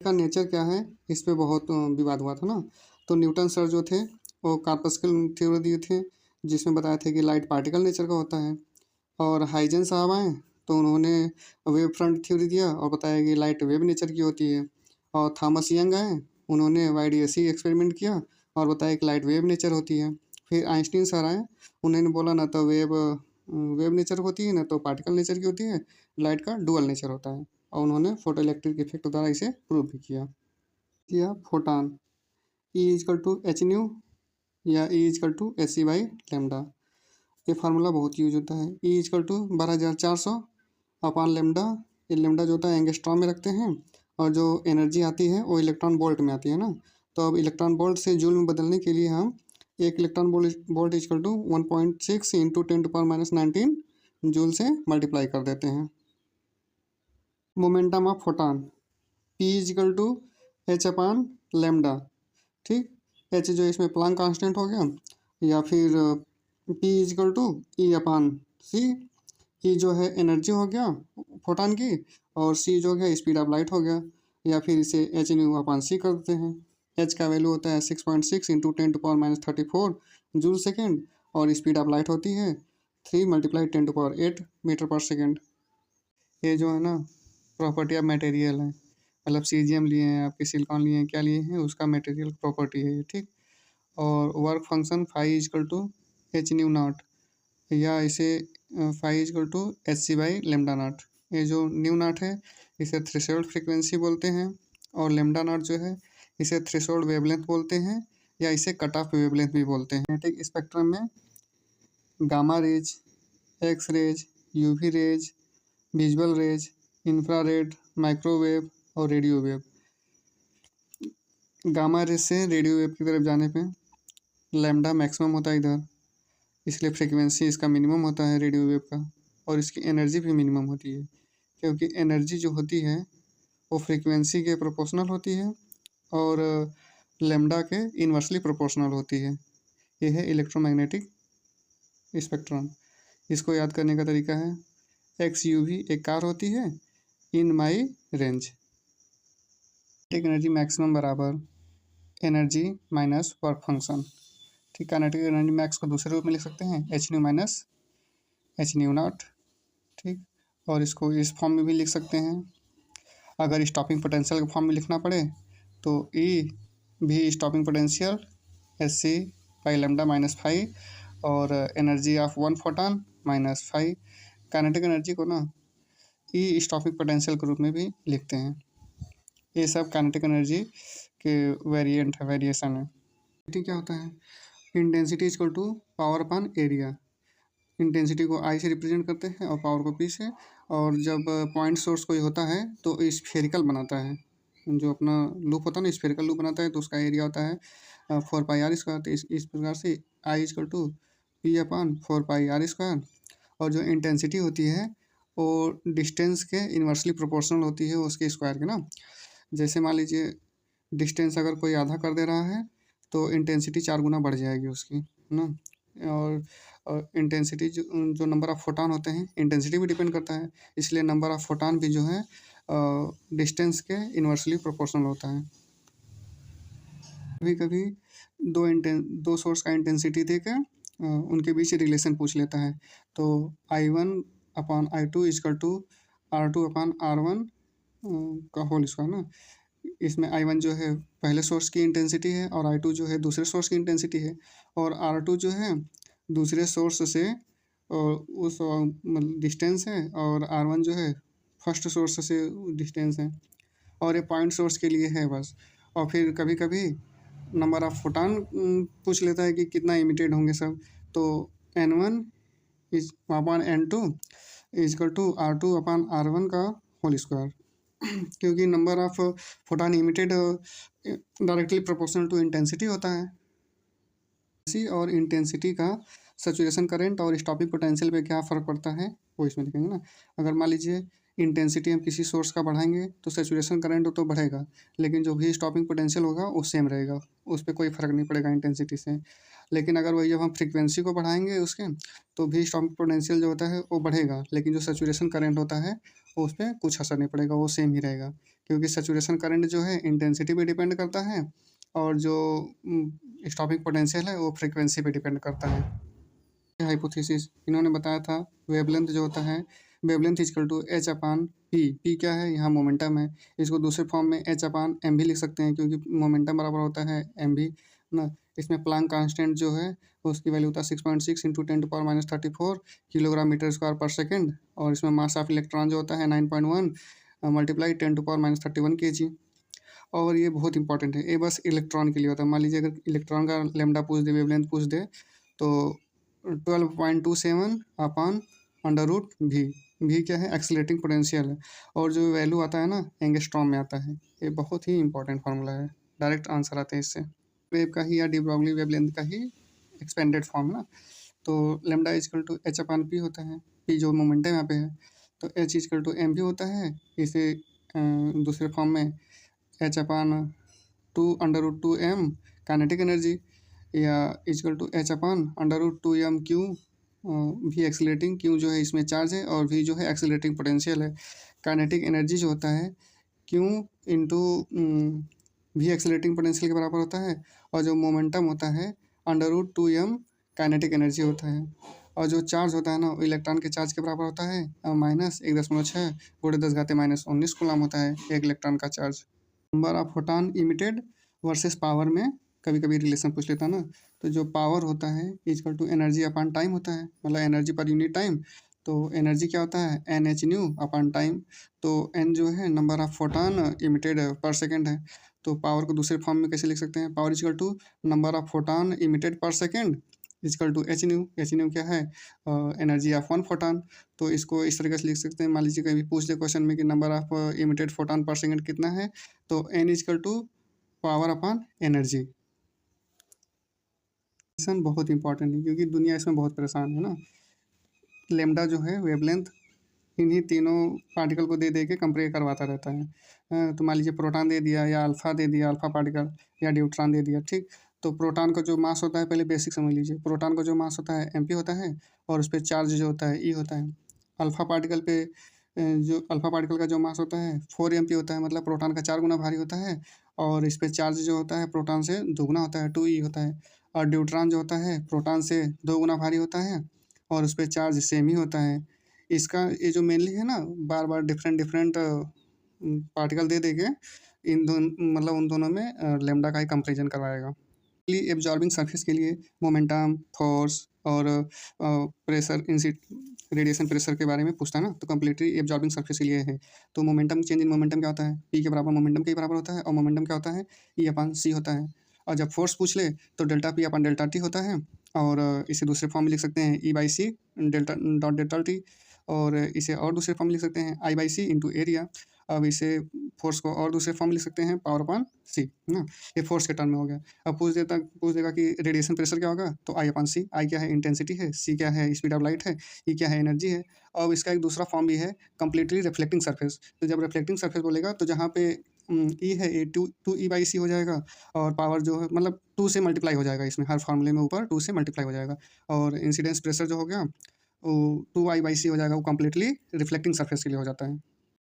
का नेचर क्या है, इस पे बहुत विवाद हुआ था ना। तो न्यूटन सर जो थे वो कार्पस्कल थ्योरी दिए थे, जिसमें बताया था कि लाइट पार्टिकल नेचर का होता है। और हाइजेंस साहब आए तो उन्होंने वेव फ्रंट थ्योरी दिया और बताया कि लाइट वेव नेचर की होती है। और थॉमस यंग आए, उन्होंने वाईडीएसी एक्सपेरिमेंट किया और बताया कि लाइट वेव नेचर होती है। फिर आइंस्टीन सर आए, उन्होंने बोला ना तो वेव वेव नेचर होती है ना तो पार्टिकल नेचर की होती है, लाइट का डुअल नेचर होता है। और उन्होंने फोटो इलेक्ट्रिक इफेक्ट द्वारा इसे प्रूव भी किया photon E is equal to H nu या E is equal to s c by lambda. ये फार्मूला बहुत यूज होता है। E is equal to 12,400 upon lambda. ये लेमडा जो होता है एंगस्ट्रॉम में रखते हैं, और जो एनर्जी आती है वो इलेक्ट्रॉन वोल्ट में आती है ना। तो अब इलेक्ट्रॉन वोल्ट से जूल में बदलने के लिए हम एक electron volt equal to 1.6 into 10⁻19 joule से मल्टीप्लाई कर देते हैं। Momentum of photon P equal to H upon lambda. ठीक, एच जो इसमें प्लांक कांस्टेंट हो गया, या फिर P equal to E upon C. E जो है एनर्जी हो गया फोटान की, और सी जो है स्पीड ऑफ लाइट हो गया, या फिर इसे एच न्यू अपान सी कर देते हैं। एच का वैल्यू होता है 6.6 इंटू 10⁻34 जूल सेकेंड, और स्पीड ऑफ लाइट होती है 3 × 10⁸ मीटर पर सेकेंड। ये जो है ना प्रॉपर्टी ऑफ मटेरियल है, मतलब सीजियम लिए हैं, आपके सिलिकॉन लिए हैं, क्या लिए हैं, उसका मटेरियल प्रॉपर्टी है ये। ठीक, और work function phi equal to H nu naught, या इसे phi equal to H C by lambda naught. ये जो न्यू नॉट है इसे थ्रेशोल्ड फ्रिक्वेंसी बोलते हैं, और लेमडा नॉट जो है इसे थ्रेशोल्ड वेवलेंथ बोलते हैं, या इसे कट ऑफ वेवलेंथ भी बोलते हैं। मैग्नेटिक स्पेक्ट्रम में gamma rays, X rays, UV rays, visual rays, infrared, microwave और रेडियो वेव। गामा रेज से रेडियो वेव की तरफ जाने पे लैम्डा मैक्सिमम होता है इधर, इसलिए फ्रीक्वेंसी इसका मिनिमम होता है रेडियो वेव का, और इसकी एनर्जी भी मिनिमम होती है, क्योंकि एनर्जी जो होती है वो फ्रीक्वेंसी के प्रोपोर्शनल होती है, और लैम्डा के इन्वर्सली प्रोपोर्शनल होती है। ये है इलेक्ट्रोमैग्नेटिक स्पेक्ट्रम। इसको याद करने का तरीका है, एक्स यू वी एक कार होती है इन माई रेंज। एनर्जी मैक्सिमम बराबर एनर्जी माइनस वर्क फंक्शन। ठीक, काइनेटिक एनर्जी मैक्स को दूसरे रूप में लिख सकते हैं H new minus H nu not. ठीक, और इसको इस फॉर्म में भी लिख सकते हैं। अगर स्टॉपिंग पोटेंशियल के फॉर्म में लिखना पड़े तो ई भी stopping potential s c by lambda minus five, और energy of one photon minus five. Kinetic energy को ना ई स्टॉपिंग पोटेंशियल के रूप में भी लिखते हैं। ये सब काइनेटिक एनर्जी के वेरिएंट है, वेरिएशन है। ठीक, क्या होता है, intensity equal to power upon area. Intensity को आई से रिप्रेजेंट करते हैं और पावर को पी से। और जब पॉइंट सोर्स कोई होता है तो स्फेरिकल बनाता है, जो अपना लूप होता है ना स्फेरिकल लूप बनाता है, तो उसका एरिया होता है 4πr²। तो इस प्रकार से I equal to P upon 4πr²। और जो इंटेंसिटी होती है वो डिस्टेंस के इन्वर्सली प्रोपोर्शनल होती है उसके स्क्वायर के ना। जैसे मान लीजिए डिस्टेंस अगर कोई आधा कर दे रहा है तो इंटेंसिटी 4 गुना बढ़ जाएगी उसकी ना। और इंटेंसिटी जो नंबर ऑफ़ फोटान होते हैं इंटेंसिटी भी डिपेंड करता है, इसलिए नंबर ऑफ़ फोटान भी जो है डिस्टेंस के इन्वर्सली प्रोपोर्शनल होता है। कभी कभी दो सोर्स का इंटेंसिटी देकर उनके बीच रिलेशन पूछ लेता है। तो I1 upon I2 is equal to R2 upon R1 का होल स्क्वायर ना। इसमें I1 जो है पहले सोर्स की इंटेंसिटी है, और I2 जो है दूसरे सोर्स की इंटेंसिटी है, और R2 जो है दूसरे सोर्स से उस डिस्टेंस है, और R1 जो है फर्स्ट सोर्स से डिस्टेंस है, और ये पॉइंट सोर्स के लिए है बस। और फिर कभी कभी नंबर ऑफ़ फोटान पूछ लेता है कि कितना इमिटेड होंगे सब। तो N1 is upon N2 equal to R2 upon R1 का होल स्क्वायर, क्योंकि number of photon emitted directly proportional to intensity होता है। और इंटेंसिटी का सैचुरेशन करंट और स्टॉपिंग पोटेंशियल पे क्या फ़र्क पड़ता है वो इसमें लिखेंगे ना। अगर मान लीजिए इंटेंसिटी हम किसी सोर्स का बढ़ाएंगे तो सेचुरेशन करंट तो बढ़ेगा, लेकिन जो भी स्टॉपिंग पोटेंशियल होगा वो सेम रहेगा, उस पर कोई फ़र्क नहीं पड़ेगा इंटेंसिटी से। लेकिन अगर वही जब हम फ्रीक्वेंसी को बढ़ाएंगे उसके, तो भी स्टॉपिंग पोटेंशियल जो होता है वो बढ़ेगा, लेकिन जो सेचुरेशन करंट होता है वो उस पर कुछ असर नहीं पड़ेगा, वो सेम ही रहेगा। क्योंकि सेचुरेशन करंट जो है इंटेंसिटी पे डिपेंड करता है, और जो स्टॉपिंग पोटेंशियल है वो फ्रीक्वेंसी पे डिपेंड करता है। हाइपोथेसिस इन्होंने बताया था वेवलेंथ जो होता है, wavelength equal to H upon P. P क्या है, यहाँ मोमेंटम है, इसको दूसरे फॉर्म में एच अपान एम भी लिख सकते हैं, क्योंकि मोमेंटम बराबर होता है एम भी ना। इसमें प्लांक कांस्टेंट जो है उसकी वैल्यू होता है 6.6 इंटू 10⁻34 किलोग्राम मीटर स्क्वायर पर सेकेंड, और इसमें मास ऑफ इलेक्ट्रॉन जो होता है 9.1 मल्टीप्लाई 10⁻31 kg। और ये बहुत इंपॉर्टेंट है, ये बस इलेक्ट्रॉन के लिए होता है। मान लीजिए अगर इलेक्ट्रॉन का लेमडा पूछ दे, वेवलेंथ पूछ दे, तो 12.27 अपान अंडर रूट भी। भी क्या है, एक्सीलरेटिंग पोटेंशियल है, और जो वैल्यू आता है ना एंगस्ट्रॉम में आता है। ये बहुत ही इंपॉर्टेंट फार्मूला है, डायरेक्ट आंसर आते हैं इससे। वेव का ही या डी ब्रॉगली वेवलेंथ का ही एक्सपेंडेड फॉर्म ना। तो lambda equal to H upon P होता है, पी जो मोमेंटम यहाँ पे है, तो एच इजकल टू एम भी होता है। इसे दूसरे फॉर्म में H upon 2√2m kinetic energy, या equal to H upon √2m Q, V accelerating, Q जो है इसमें चार्ज है और भी जो है एक्सीलरेटिंग पोटेंशियल है। काइनेटिक एनर्जी जो होता है Q into V accelerating potential के बराबर होता है, और जो मोमेंटम होता है √2m काइनेटिक एनर्जी होता है। और जो चार्ज होता है ना वो इलेक्ट्रॉन के चार्ज के बराबर होता है, -1.6 × 10⁻19 कूलम होता है एक इलेक्ट्रॉन का charge. Number of photon emitted versus power में कभी कभी रिलेशन पूछ लेता ना। तो जो पावर होता है equal to energy upon time होता है, मतलब एनर्जी पर यूनिट टाइम। तो एनर्जी क्या होता है, NH/न्यू अपॉन टाइम। तो एन जो है number of photon emitted per second है। तो पावर को दूसरे फॉर्म में कैसे लिख सकते हैं, power equal to number of photon emitted per second equal to H/न्यू। H/न्यू क्या है, एनर्जी ऑफ वन फोटॉन। तो इसको इस तरीके से लिख सकते हैं। मान लीजिए कभी पूछ दे क्वेश्चन में कि number of emitted photon per second कितना है, तो n equal to power upon energy. बहुत इंपॉर्टेंट है क्योंकि दुनिया इसमें बहुत परेशान है ना। लेमडा जो है वेवलेंथ इन्हीं तीनों पार्टिकल को दे दे के कंपेयर करवाता रहता है। तो मान लीजिए प्रोटॉन दे दिया, या अल्फा दे दिया, अल्फा पार्टिकल, या न्यूट्रॉन दे दिया, ठीक। तो प्रोटॉन का जो मास होता है, पहले बेसिक समझ लीजिए। प्रोटॉन का जो मास होता है mp होता है, और उस पर चार्ज जो होता है e होता है। अल्फा पार्टिकल पे जो अल्फा पार्टिकल का जो मास होता है 4 mp होता है, मतलब प्रोटॉन का 4 गुना भारी होता है, और इस पर चार्ज जो होता है प्रोटॉन से 2 गुना होता है, 2e होता है। और न्यूट्रॉन जो होता है प्रोटॉन से 2 गुना भारी होता है, और उस पर चार्ज सेम ही होता है। इसका ये जो मेनली है ना, बार बार डिफरेंट डिफरेंट पार्टिकल दे देके इन दोनों, मतलब उन दोनों में लेमडा का ही कंपेरिजन करवाएगा। एब्जॉर्बिंग सरफेस के लिए मोमेंटम, फोर्स और प्रेशर, रेडिएशन प्रेशर के बारे में पूछता है ना, तो कम्प्लीटली एब्जॉर्बिंग सरफेस के लिए है। तो मोमेंटम, चेंज इन मोमेंटम क्या होता है, पी के बराबर मोमेंटम के बराबर होता है, और मोमेंटम क्या होता है, E/c होता है। और जब फोर्स पूछ ले तो डेल्टा P अपन डेल्टा T होता है, और इसे दूसरे फॉर्म में लिख सकते हैं E/c delta dot delta T, और इसे और दूसरे फॉर्म में लिख सकते हैं I/c इंटू एरिया। अब इसे फोर्स को और दूसरे फॉर्म में लिख सकते हैं पावर अपॉन c ना। ये फोर्स के टर्म में हो गया। अब पूछ देगा कि रेडिएशन प्रेशर क्या होगा, तो I/c। आई क्या है, इंटेंसिटी है, c क्या है, स्पीड ऑफ लाइट है, ई क्या है, एनर्जी है। अब इसका एक दूसरा फॉर्म भी है, कंप्लीटली रिफ्लेक्टिंग सरफेस। तो जब रिफ्लेक्टिंग सरफेस बोलेगा तो जहाँ पे ई है ये 2E/c हो जाएगा, और पावर जो है मतलब 2 से मल्टीप्लाई हो जाएगा, इसमें हर फॉर्मूले में ऊपर 2 से मल्टीप्लाई हो जाएगा। और इंसिडेंस प्रेशर जो हो गया वो 2I/c हो जाएगा, वो कम्प्लीटली रिफ्लेक्टिंग सरफेस के लिए हो जाता है।